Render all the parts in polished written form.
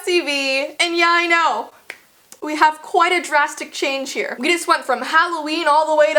Jessii Vee, and yeah, I know, we have quite a drastic change here. We just went from Halloween all the way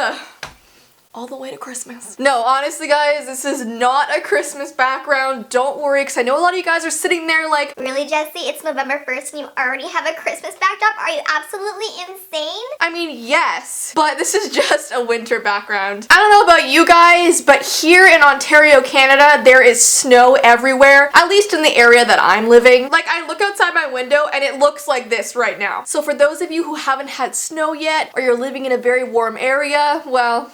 to Christmas. No, honestly guys, this is not a Christmas background. Don't worry, because I know a lot of you guys are sitting there like, really, Jessii? It's November 1st and you already have a Christmas backdrop? Are you absolutely insane? I mean, yes, but this is just a winter background. I don't know about you guys, but here in Ontario, Canada, there is snow everywhere, at least in the area that I'm living. Like, I look outside my window and it looks like this right now. So for those of you who haven't had snow yet, or you're living in a very warm area, well,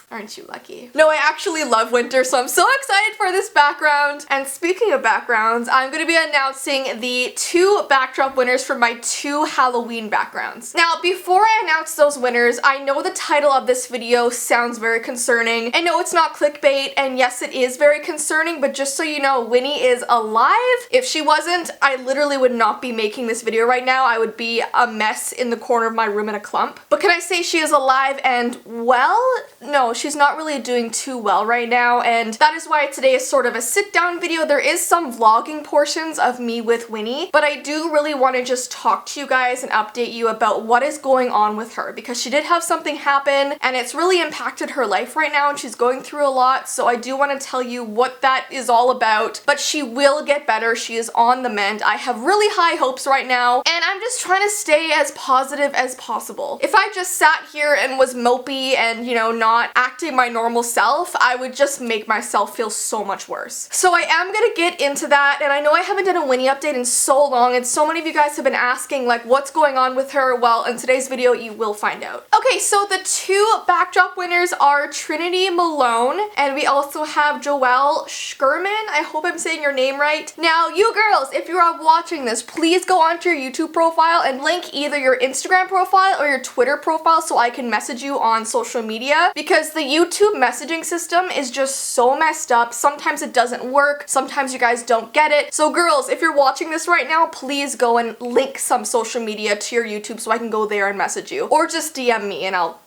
aren't you lucky? No, I actually love winter, so I'm so excited for this background. And speaking of backgrounds, I'm going to be announcing the 2 backdrop winners for my 2 Halloween backgrounds. Now, before I announce those winners, I know the title of this video sounds very concerning. I know it's not clickbait, and yes, it is very concerning, but just so you know, Winnii is alive. If she wasn't, I literally would not be making this video right now. I would be a mess in the corner of my room in a clump. But can I say she is alive and well? No, she's not really doing too well right now, and that is why today is sort of a sit-down video. There is some vlogging portions of me with Winnii, but I do really want to just talk to you guys and update you about what is going on with her, because she did have something happen and it's really impacted her life right now and she's going through a lot, so I do want to tell you what that is all about. But she will get better. She is on the mend. I have really high hopes right now, and I'm just trying to stay as positive as possible. If I just sat here and was mopey and, you know, not acting my normal self, I would just make myself feel so much worse. So I am gonna get into that, and I know I haven't done a Winnii update in so long, and so many of you guys have been asking like what's going on with her. Well, in today's video you will find out. Okay, so the 2 backdrop winners are Trinity Malone, and we also have Joelle Schurman. I hope I'm saying your name right. Now, you girls, if you are watching this, please go onto your YouTube profile and link either your Instagram profile or your Twitter profile so I can message you on social media, because the YouTube messaging system is just so messed up. Sometimes it doesn't work, sometimes you guys don't get it. So girls, if you're watching this right now, please go and link some social media to your YouTube so I can go there and message you, or just DM me and I'll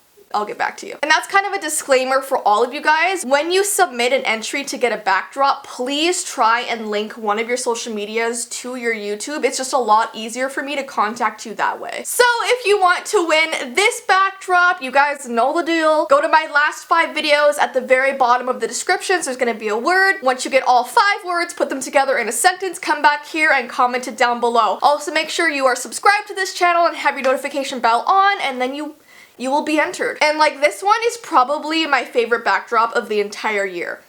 get back to you. And that's kind of a disclaimer for all of you guys. When you submit an entry to get a backdrop, please try and link one of your social medias to your YouTube. It's just a lot easier for me to contact you that way. So if you want to win this backdrop, you guys know the deal. Go to my last 5 videos. At the very bottom of the descriptions, there's gonna be a word. Once you get all 5 words, put them together in a sentence, come back here and comment it down below. Also, make sure you are subscribed to this channel and have your notification bell on, and then you will be entered. And like, this one is probably my favorite backdrop of the entire year.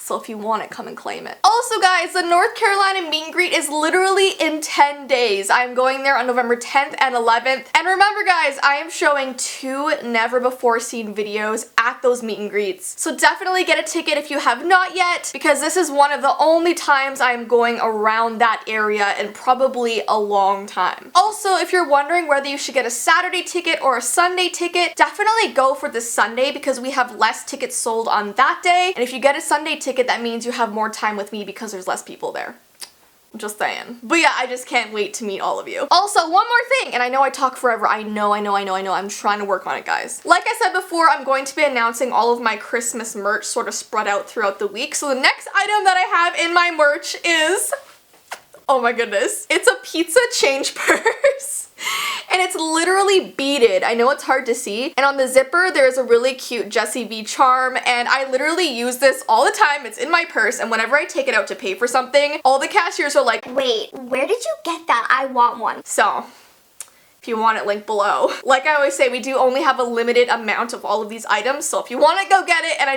So if you want it, come and claim it. Also guys, the North Carolina meet and greet is literally in 10 days. I'm going there on November 10th and 11th. And remember guys, I am showing 2 never before seen videos at those meet and greets. So definitely get a ticket if you have not yet, because this is one of the only times I'm going around that area in probably a long time. Also, if you're wondering whether you should get a Saturday ticket or a Sunday ticket, definitely go for the Sunday, because we have less tickets sold on that day. And if you get a Sunday ticket, that means you have more time with me because there's less people there. Just saying. But yeah, I just can't wait to meet all of you. Also, one more thing, and I know I talk forever. I know. I'm trying to work on it, guys. Like I said before, I'm going to be announcing all of my Christmas merch sort of spread out throughout the week. So the next item that I have in my merch is, oh my goodness, it's a pizza change purse. And it's literally beaded. I know it's hard to see. And on the zipper, there's a really cute Jessii Vee charm. And I literally use this all the time. It's in my purse. And whenever I take it out to pay for something, all the cashiers are like, wait, where did you get that? I want one. So, if you want it, link below. Like I always say, we do only have a limited amount of all of these items, so if you want it, go get it. And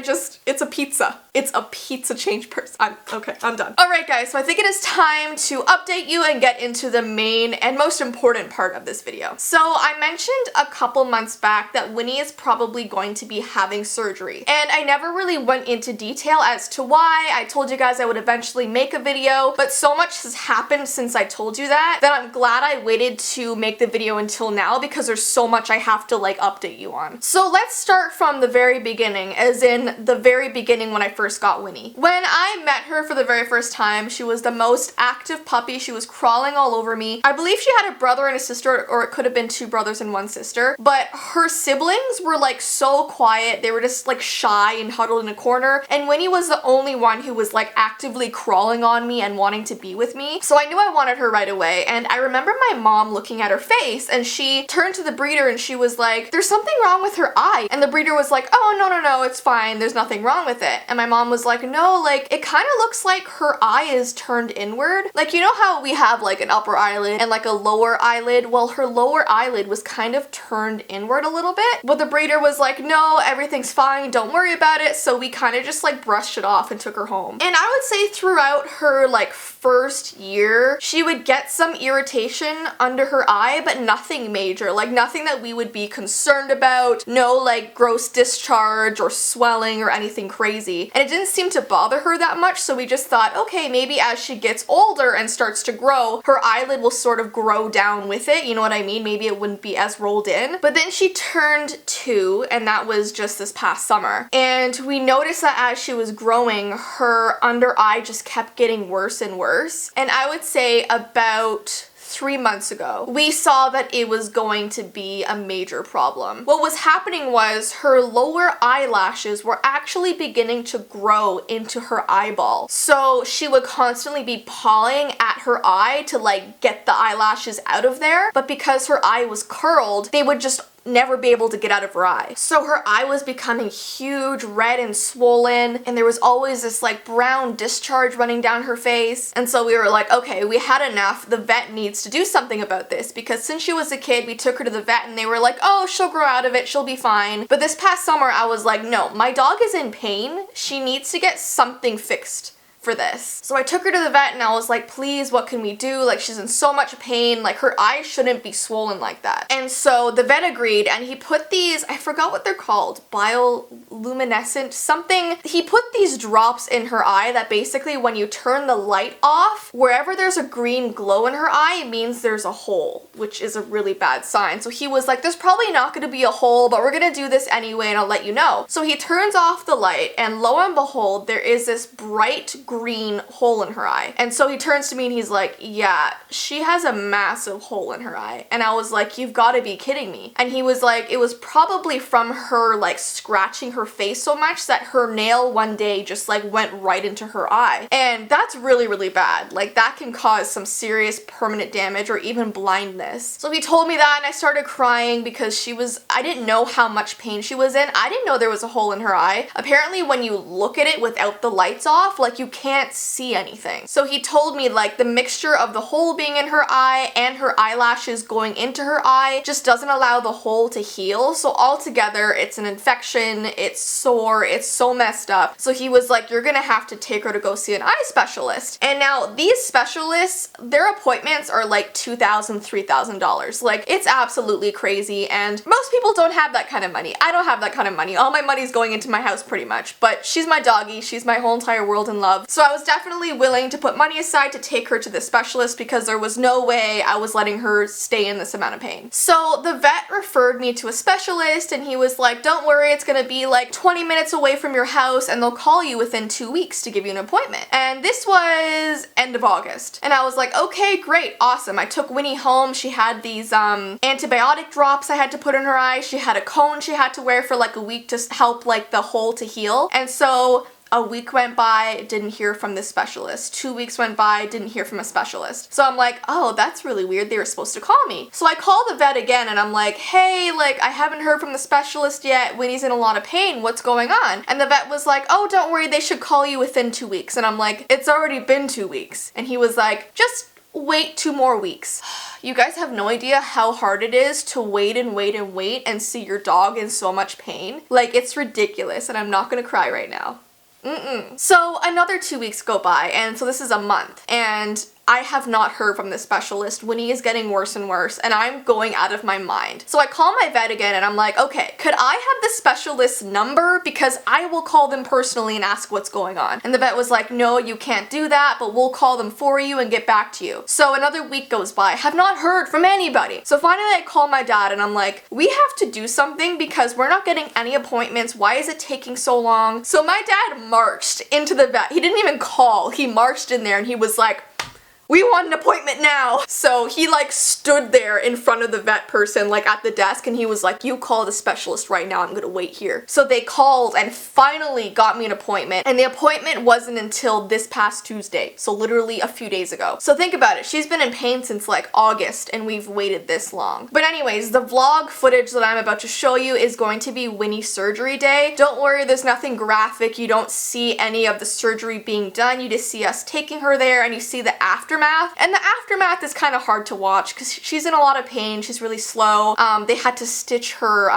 it's a pizza. It's a pizza change purse. Okay, I'm done. Alright guys, so I think it is time to update you and get into the main and most important part of this video. So I mentioned a couple months back that Winnii is probably going to be having surgery. And I never really went into detail as to why. I told you guys I would eventually make a video, but so much has happened since I told you that I'm glad I waited to make the video video until now because there's so much I have to like update you on. So let's start from the very beginning, as in the very beginning when I first got Winnii. When I met her for the very first time, she was the most active puppy. She was crawling all over me. I believe she had a brother and a sister, or it could have been 2 brothers and 1 sister, but her siblings were like so quiet. They were just like shy and huddled in a corner, and Winnii was the only one who was like actively crawling on me and wanting to be with me. So I knew I wanted her right away, and I remember my mom looking at her face, and she turned to the breeder and she was like, there's something wrong with her eye. And the breeder was like, oh, no, it's fine. There's nothing wrong with it. And my mom was like, no, like it kind of looks like her eye is turned inward. Like, you know how we have like an upper eyelid and like a lower eyelid? Well, her lower eyelid was kind of turned inward a little bit. But the breeder was like, no, everything's fine. Don't worry about it. So we kind of just like brushed it off and took her home. And I would say throughout her like first year, she would get some irritation under her eye, but nothing major, like nothing that we would be concerned about, no like gross discharge or swelling or anything crazy. And it didn't seem to bother her that much, so we just thought, okay, maybe as she gets older and starts to grow, her eyelid will sort of grow down with it, you know what I mean? Maybe it wouldn't be as rolled in. But then she turned 2, and that was just this past summer. And we noticed that as she was growing, her under eye just kept getting worse and worse. And I would say about 3 months ago, we saw that it was going to be a major problem. What was happening was her lower eyelashes were actually beginning to grow into her eyeball. So she would constantly be pawing at her eye to like get the eyelashes out of there. But because her eye was curled, they would just never be able to get out of her eye. So her eye was becoming huge, red and swollen, and there was always this like brown discharge running down her face. And so we were like, okay, we had enough. The vet needs to do something about this, because since she was a kid, we took her to the vet and they were like, oh, she'll grow out of it, she'll be fine. But this past summer, I was like, no, my dog is in pain. She needs to get something fixed for this. So I took her to the vet and I was like, please, what can we do? Like, she's in so much pain. Like, her eyes shouldn't be swollen like that. And so the vet agreed, and he put these, I forgot what they're called, bioluminescent something. He put these drops in her eye that basically when you turn the light off, wherever there's a green glow in her eye, it means there's a hole, which is a really bad sign. So he was like, there's probably not gonna be a hole, but we're gonna do this anyway and I'll let you know. So he turns off the light, and lo and behold, there is this bright green hole in her eye. And so he turns to me and he's like, yeah, she has a massive hole in her eye. And I was like, you've got to be kidding me. And he was like, it was probably from her like scratching her face so much that her nail one day just like went right into her eye. And that's really, really bad. Like, that can cause some serious permanent damage or even blindness. So he told me that, and I started crying because I didn't know how much pain she was in. I didn't know there was a hole in her eye. Apparently when you look at it without the lights off, like, you can't see anything. So he told me like the mixture of the hole being in her eye and her eyelashes going into her eye just doesn't allow the hole to heal. So altogether, it's an infection, it's sore, it's so messed up. So he was like, you're gonna have to take her to go see an eye specialist. And now these specialists, their appointments are like $2,000, $3,000. Like, it's absolutely crazy, and most people don't have that kind of money. I don't have that kind of money. All my money's going into my house pretty much, but she's my doggy. She's my whole entire world in love. So I was definitely willing to put money aside to take her to the specialist because there was no way I was letting her stay in this amount of pain. So the vet referred me to a specialist, and he was like, don't worry, it's gonna be like 20 minutes away from your house and they'll call you within 2 weeks to give you an appointment. And this was end of August. And I was like, okay, great, awesome. I took Winnii home. She had these antibiotic drops I had to put in her eye. She had a cone she had to wear for like a week to help like the hole to heal. And so a week went by, didn't hear from this specialist. 2 weeks went by, didn't hear from a specialist. So I'm like, oh, that's really weird. They were supposed to call me. So I call the vet again and I'm like, hey, like, I haven't heard from the specialist yet. Winnie's in a lot of pain. What's going on? And the vet was like, oh, don't worry. They should call you within 2 weeks. And I'm like, it's already been 2 weeks. And he was like, just wait 2 more weeks. You guys have no idea how hard it is to wait and wait and wait and see your dog in so much pain. Like, it's ridiculous, and I'm not gonna cry right now. So another 2 weeks go by, and so this is a month, and I have not heard from the specialist. Winnii is getting worse and worse, and I'm going out of my mind. So I call my vet again, and I'm like, okay, could I have the specialist's number? Because I will call them personally and ask what's going on. And the vet was like, no, you can't do that, but we'll call them for you and get back to you. So another week goes by, have not heard from anybody. So finally I call my dad and I'm like, we have to do something because we're not getting any appointments. Why is it taking so long? So my dad marched into the vet. He didn't even call. He marched in there and he was like, we want an appointment now. So he like stood there in front of the vet person like at the desk and he was like, you call the specialist right now, I'm gonna wait here. So they called and finally got me an appointment, and the appointment wasn't until this past Tuesday, so literally a few days ago. So think about it, she's been in pain since like August and we've waited this long. But anyways, the vlog footage that I'm about to show you is going to be Winnie surgery day. Don't worry, there's nothing graphic. You don't see any of the surgery being done. You just see us taking her there and you see the aftermath. And the aftermath is kind of hard to watch because she's in a lot of pain. She's really slow. They had to stitch her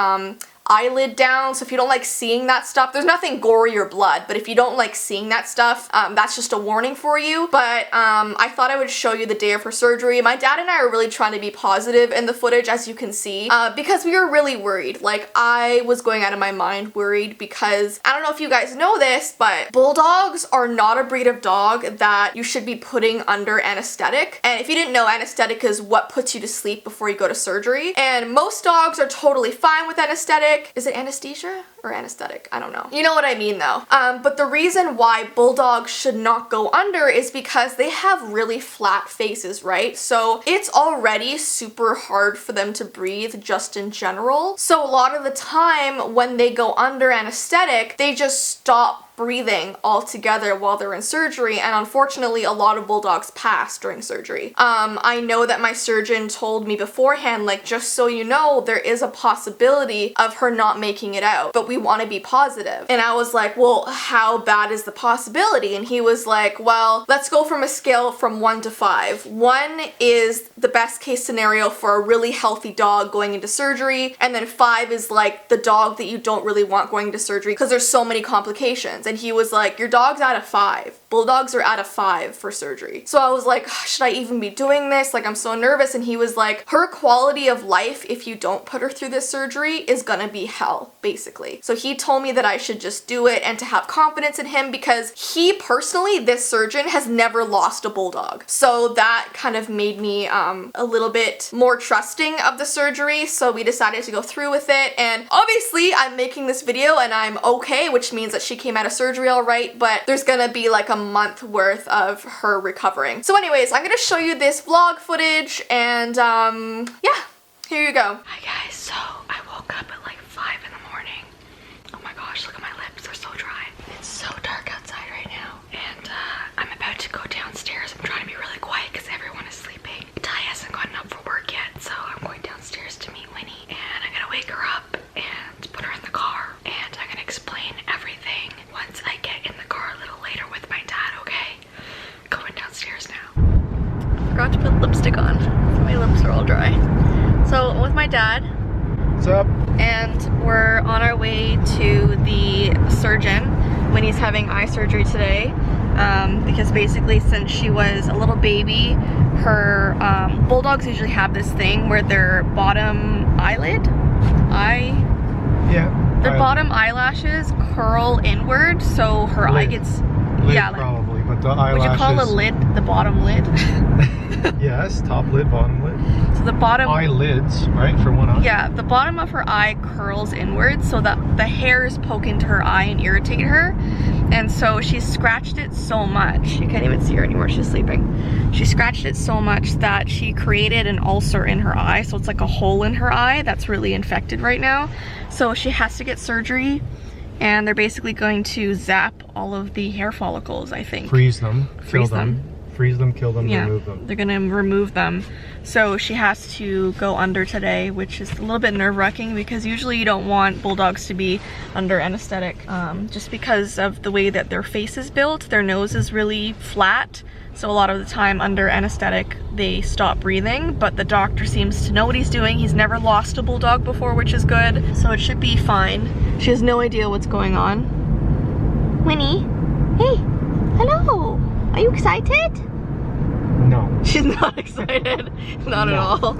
eyelid down, so if you don't like seeing that stuff, there's nothing gory or blood, but if you don't like seeing that stuff, that's just a warning for you. But I thought I would show you the day of her surgery. My dad and I are really trying to be positive in the footage, as you can see, because we were really worried. Like, I was going out of my mind worried because I don't know if you guys know this, but bulldogs are not a breed of dog that you should be putting under anesthetic. And if you didn't know, anesthetic is what puts you to sleep before you go to surgery. And most dogs are totally fine with anesthetic. Is it anesthesia or anesthetic? I don't know. You know what I mean though. But the reason why bulldogs should not go under is because they have really flat faces, right? So it's already super hard for them to breathe just in general. So a lot of the time when they go under anesthetic, they just stop breathing altogether while they're in surgery, and unfortunately a lot of bulldogs pass during surgery. I know that my surgeon told me beforehand, like, just so you know, there is a possibility of her not making it out, but we want to be positive. And I was like, well, how bad is the possibility? And he was like, well, let's go from a scale from 1 to 5. 1 is the best case scenario for a really healthy dog going into surgery, and then 5 is like the dog that you don't really want going into surgery because there's so many complications. And he was like, your dog's out of 5. Bulldogs are out of 5 for surgery. So I was like, should I even be doing this? Like, I'm so nervous. And he was like, her quality of life, if you don't put her through this surgery, is gonna be hell, basically. So he told me that I should just do it and to have confidence in him because he personally, this surgeon, has never lost a bulldog. So that kind of made me a little bit more trusting of the surgery. So we decided to go through with it. And obviously I'm making this video and I'm okay, which means that she came out of surgery all right, but there's gonna be like a month worth of her recovering. So anyways, I'm gonna show you this vlog footage and yeah, here you go. Hi guys, so I woke up at like 5 in the morning. Oh my gosh, look at my lips, they're so dry. It's so dark outside right now. And I'm about to go downstairs. I'm trying to be really quiet because everyone is sleeping. Ty hasn't gotten up for work yet, so I'm going downstairs to meet Winnie. And I'm gonna wake her up and put her in the car. And I'm gonna explain everything once I get in the car a little later with my dad, okay? Going downstairs now. Forgot to put lipstick on. My lips are all dry. So I'm with my dad. What's up? And we're on our way to the surgeon. Winnie's having eye surgery today because basically since she was a little baby, her bulldogs usually have this thing where their bottom bottom eyelashes curl inward, so her eye gets probably, but the eyelashes. Would you call a lid the bottom lid? Yes, top lid, bottom lid. So the bottom eyelids, right, for one eye. Yeah, the bottom of her eye curls inward so that the hairs poke into her eye and irritate her. And so she scratched it so much, you can't even see her anymore, she's sleeping. She scratched it so much that she created an ulcer in her eye, so it's like a hole in her eye that's really infected right now. So she has to get surgery, and they're basically going to zap all of the hair follicles, I think. Freeze them, kill them. Freeze them, kill them, remove them. They're gonna remove them. So she has to go under today, which is a little bit nerve-wracking because usually you don't want bulldogs to be under anesthetic. Just because of the way that their face is built, their nose is really flat. So a lot of the time under anesthetic, they stop breathing, but the doctor seems to know what he's doing. He's never lost a bulldog before, which is good. So it should be fine. She has no idea what's going on. Winnie, hey, hello. Are you excited? No. No. She's not excited. Not at all.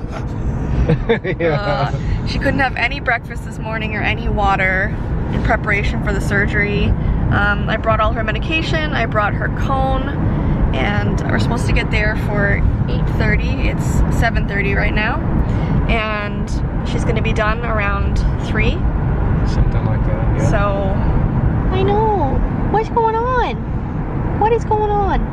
Yeah. She couldn't have any breakfast this morning or any water in preparation for the surgery. I brought all her medication, I brought her cone, and we're supposed to get there for 8:30. It's 7:30 right now. And she's gonna be done around 3. Something like that, yeah. So, I know. What's going on? What is going on?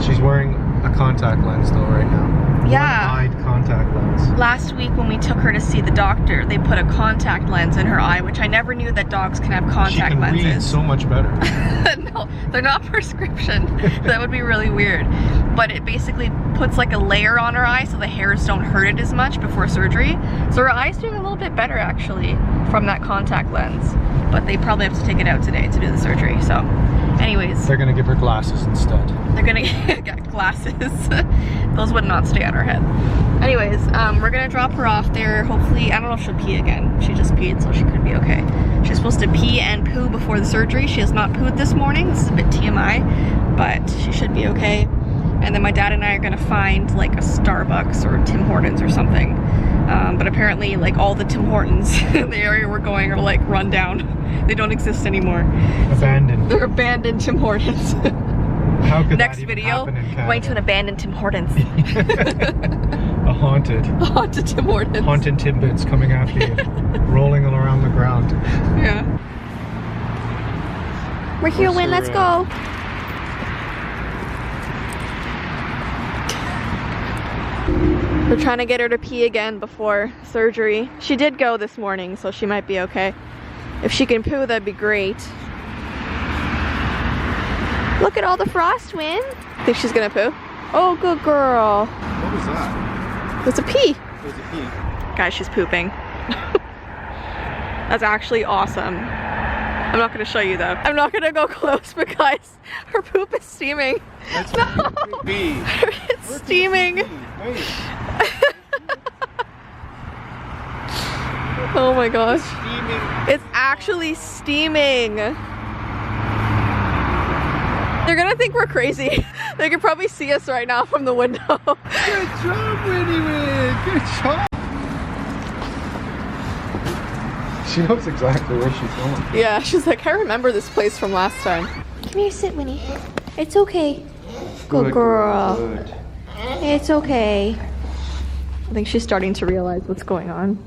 She's wearing a contact lens though right now. Yeah. One-eyed contact lens. Last week when we took her to see the doctor, they put a contact lens in her eye, which I never knew that dogs can have contact lenses. She can read so much better. No, they're not prescription. That would be really weird. But it basically puts like a layer on her eye so the hairs don't hurt it as much before surgery. So her eye's doing a little bit better actually from that contact lens. But they probably have to take it out today to do the surgery. So anyways. They're gonna give her glasses instead. They're gonna get glasses. Those would not stay on her head. Anyways, we're gonna drop her off there. Hopefully, I don't know if she'll pee again. She just peed, so she could be okay. She's supposed to pee and poo before the surgery. She has not pooed this morning. This is a bit TMI, but she should be okay. And then my dad and I are gonna find like a Starbucks or Tim Hortons or something. But apparently, like all the Tim Hortons in the area we're going are like run down. They don't exist anymore. Abandoned. They're abandoned Tim Hortons. How could Next that even video, happen in Canada? going to an abandoned Tim Hortons. A haunted. A haunted Tim Hortons. Haunted Timbits coming after you, rolling all around the ground. Yeah. We're here, What's Win. her, Let's go. We're trying to get her to pee again before surgery. She did go this morning, so she might be okay. If she can poo, that'd be great. Look at all the frost, Win. Think she's gonna poo? Oh, good girl. What was that? It's a pee. It was a pee. Guys, she's pooping. That's actually awesome. I'm not gonna show you though. I'm not gonna go close, but guys, her poop is steaming. That's No. pee. It's steaming. Wait. Oh my gosh. Steaming. It's actually steaming. They're gonna think we're crazy. They can probably see us right now from the window. Good job, Winnii. Good job. She knows exactly where she's going. Yeah, she's like, I remember this place from last time. Come here, sit, Winnii. It's okay. Good girl. Good. It's okay. I think she's starting to realize what's going on.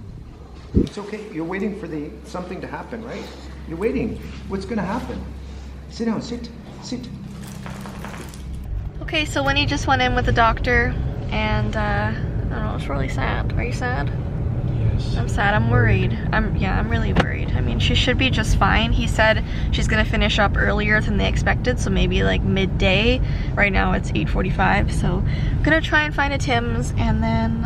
It's okay. You're waiting for something to happen, right? You're waiting. What's going to happen? Sit down. Sit. Sit. Okay, so Winnii just went in with the doctor, and I don't know, it's really sad. Are you sad? Yes. I'm sad. I'm worried. I'm really worried. I mean, she should be just fine. He said she's gonna finish up earlier than they expected, so maybe like midday. Right now it's 8:45, so I'm gonna try and find a Tim's and then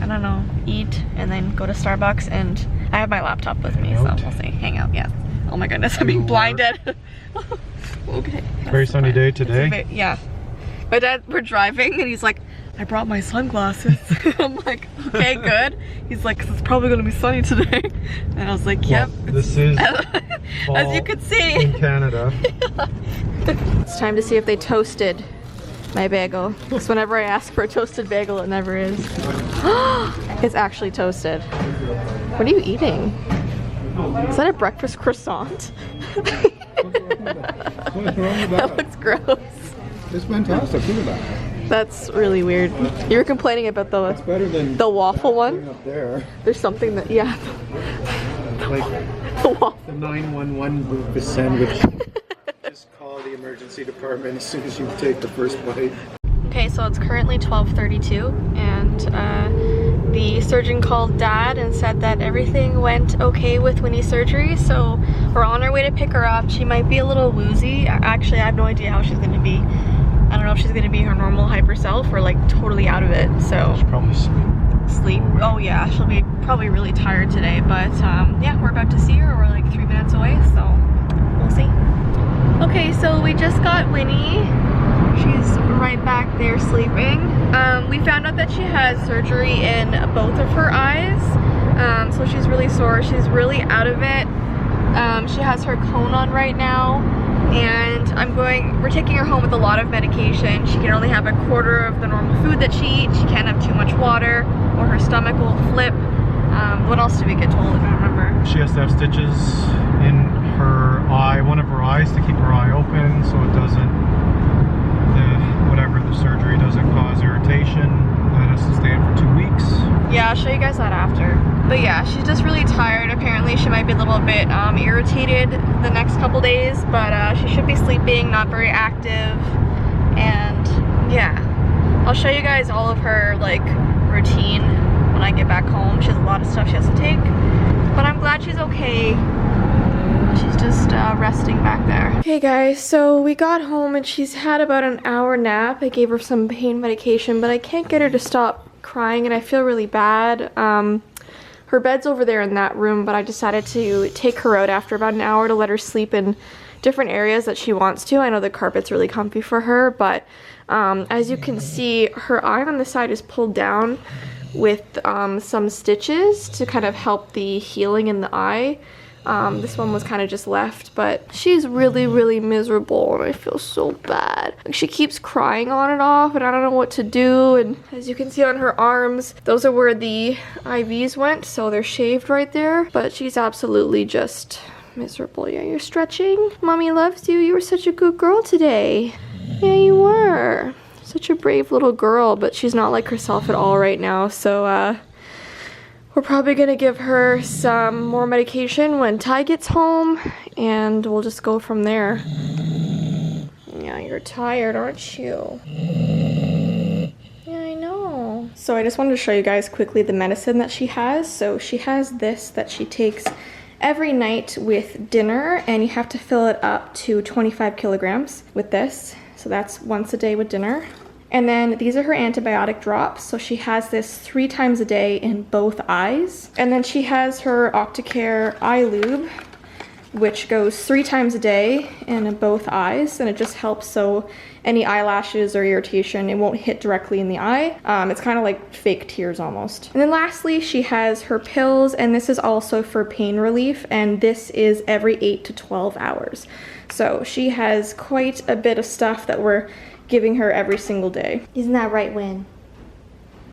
I don't know, eat and then go to Starbucks. And I have my laptop with me, so we'll see. Hang out, yeah. Oh my goodness, I'm being blinded. Okay. Very sunny day today. Yeah. My dad, we're driving and he's like, I brought my sunglasses. I'm like, okay, good. He's like, it's probably gonna be sunny today. And I was like, yep. Well, this is as you can see. in Canada. It's time to see if they toasted my bagel. Because whenever I ask for a toasted bagel, it never is. It's actually toasted. What are you eating? Is that a breakfast croissant? What's wrong with That looks gross. It's fantastic. Look at that. That's really weird. You were complaining about It's better than the waffle one. up there. There's something that, yeah. Like The waffle. the 911 breakfast sandwich. Just call the emergency department as soon as you take the first bite. Okay, so it's currently 12:32, and the surgeon called Dad and said that everything went okay with Winnie's surgery, so we're on our way to pick her up. She might be a little woozy. Actually, I have no idea how she's gonna be. I don't know if she's gonna be her normal hyper self or like totally out of it, so. She'll probably Sleep. Oh yeah, she'll be probably really tired today, but yeah, we're about to see her. We're like 3 minutes away, so we'll see. Okay, so we just got Winnii. She's right back there sleeping. We found out that she has surgery in both of her eyes, so she's really sore. She's really out of it. She has her cone on right now, and I'm we're taking her home with a lot of medication. She can only have a quarter of the normal food that she eats. She can't have too much water or her stomach will flip. What else did we get told? I don't remember. She has to have stitches in her eye, one of her eyes, to keep her eye open so it doesn't, whatever the surgery doesn't cause irritation. That has to stay in for 2 weeks. Yeah, I'll show you guys that after. But yeah, she's just really tired. Apparently she might be a little bit irritated the next couple days, but she should be sleeping, not very active. And yeah, I'll show you guys all of her like routine when I get back home. She has a lot of stuff she has to take, but I'm glad she's okay. She's just resting back there. Okay guys, so we got home and she's had about an hour nap. I gave her some pain medication, but I can't get her to stop crying and I feel really bad. Her bed's over there in that room, but I decided to take her out after about an hour to let her sleep in different areas that she wants to. I know the carpet's really comfy for her, but as you can see, her eye on the side is pulled down with some stitches to kind of help the healing in the eye. This one was kind of just left, but she's really, really miserable and I feel so bad. She keeps crying on and off and I don't know what to do, and as you can see on her arms, those are where the IVs went, so they're shaved right there, but she's absolutely just miserable. Yeah, you're stretching. Mommy loves you. You were such a good girl today. Yeah, you were. Such a brave little girl, but she's not like herself at all right now, so we're probably gonna give her some more medication when Ty gets home, and we'll just go from there. Yeah, you're tired, aren't you? Yeah, I know. So I just wanted to show you guys quickly the medicine that she has. So she has this that she takes every night with dinner, and you have to fill it up to 25 kilograms with this. So that's once a day with dinner. And then these are her antibiotic drops. So she has this 3 times a day in both eyes. And then she has her Octacare eye lube, which goes 3 times a day in both eyes. And it just helps so any eyelashes or irritation, it won't hit directly in the eye. It's kind of like fake tears almost. And then lastly, she has her pills, and this is also for pain relief. And this is every 8 to 12 hours. So she has quite a bit of stuff that we're giving her every single day. Isn't that right, Win?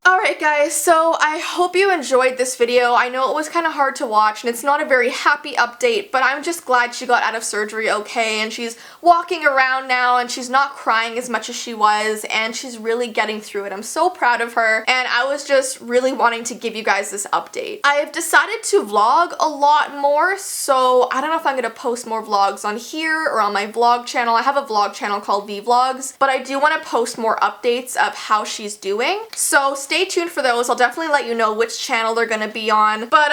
Alright guys, so I hope you enjoyed this video. I know it was kind of hard to watch and it's not a very happy update, but I'm just glad she got out of surgery okay and she's walking around now and she's not crying as much as she was and she's really getting through it. I'm so proud of her and I was just really wanting to give you guys this update. I've decided to vlog a lot more, so I don't know if I'm going to post more vlogs on here or on my vlog channel. I have a vlog channel called V Vlogs, but I do want to post more updates of how she's doing. So stay tuned for those. I'll definitely let you know which channel they're gonna be on. But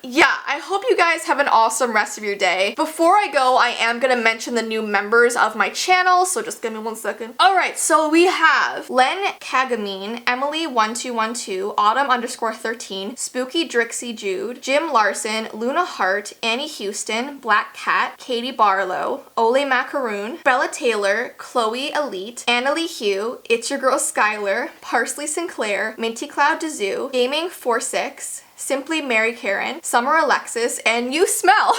yeah, I hope you guys have an awesome rest of your day. Before I go, I am gonna mention the new members of my channel, so just give me 1 second. Alright, so we have Len Kagamine, Emily1212, Autumn_13, Spooky Drixie Jude, Jim Larson, Luna Hart, Annie Houston, Black Cat, Katie Barlow, Ole Macaroon, Bella Taylor, Chloe Elite, Annalie Hugh, It's Your Girl Skylar, Parsley Sinclair, Minty Cloud Dazoo, Gaming 46, Simply Mary Karen, Summer Alexis, and You Smell.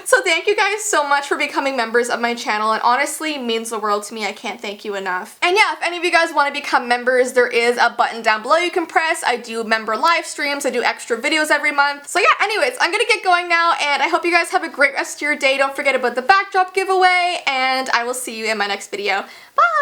So thank you guys so much for becoming members of my channel. It honestly means the world to me. I can't thank you enough. And yeah, if any of you guys want to become members, there is a button down below you can press. I do member live streams. I do extra videos every month. So yeah, anyways, I'm gonna get going now and I hope you guys have a great rest of your day. Don't forget about the backdrop giveaway and I will see you in my next video. Bye!